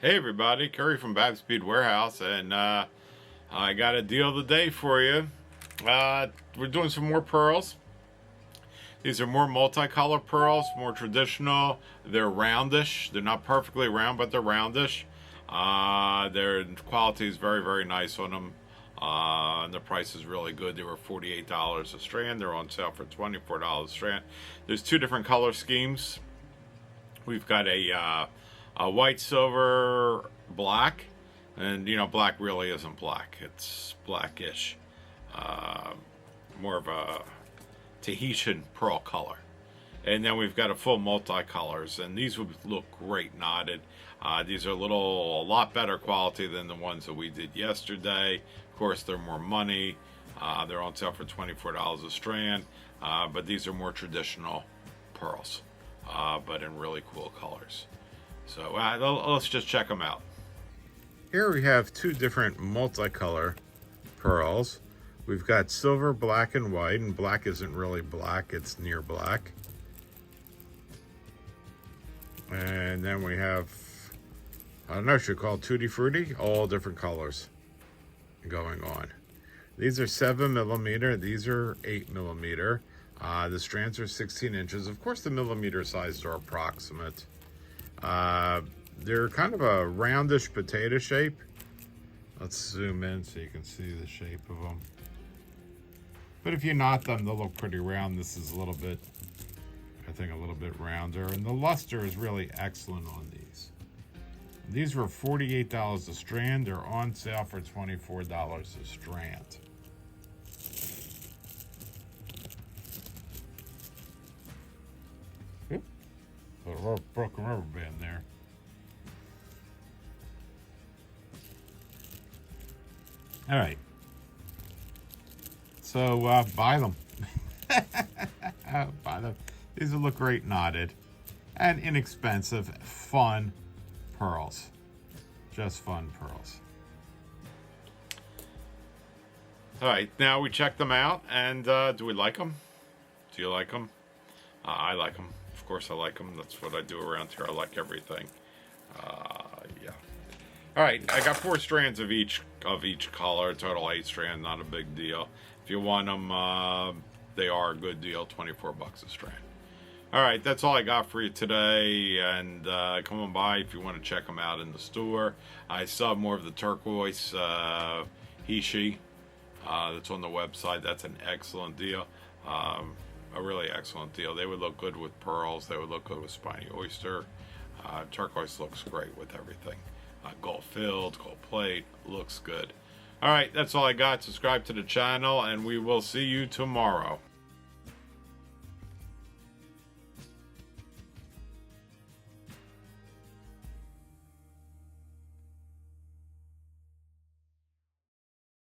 Hey everybody, Curry from Bab Speed Warehouse, and I got a deal of the day for you. We're doing some more pearls. These are more multicolor pearls, more traditional. They're roundish. They're not perfectly round, but they're roundish. Their quality is very, very nice on them. And the price is really good. They were $48 a strand. They're on sale for $24 a strand. There's two different color schemes. We've got a white, silver, black, and you know, black really isn't black. It's blackish, more of a Tahitian pearl color. And then we've got a full multicolors, and these would look great knotted. These are a lot better quality than the ones that we did yesterday. Of course, they're more money. They're on sale for $24 a strand, but these are more traditional pearls, but in really cool colors. So let's just check them out. Here we have two different multicolor pearls. We've got silver, black, and white, and black isn't really black, it's near black. And then we have, I don't know, should call Tutti Frutti, all different colors going on. These are 7mm, these are 8mm. The strands are 16 inches. Of course, the millimeter sizes are approximate. They're kind of a roundish potato shape. Let's zoom in so you can see the shape of them. But if you knot them, they'll look pretty round. This is a little bit, I think, a little bit rounder. And the luster is really excellent on these. These were $48 a strand. They're on sale for $24 a strand. A broken rubber band there. All right. So buy them. Buy them. These will look great knotted and inexpensive, fun pearls. Just fun pearls. All right, now we check them out, and do we like them? Do you like them? I like them. Of course I like them. That's what I do around here. I like everything. Yeah. All right, I got 4 strands of each color. Total 8 strands, not a big deal. If you want them, they are a good deal. $24 a strand. All right, that's all I got for you today. And come on by if you want to check them out in the store. I still have more of the turquoise Hishi that's on the website. That's an excellent deal. A really excellent deal. They would look good with pearls. They would look good with spiny oyster. Turquoise looks great with everything. Gold filled, gold plate, looks good. All right, that's all I got. Subscribe to the channel, and we will see you tomorrow.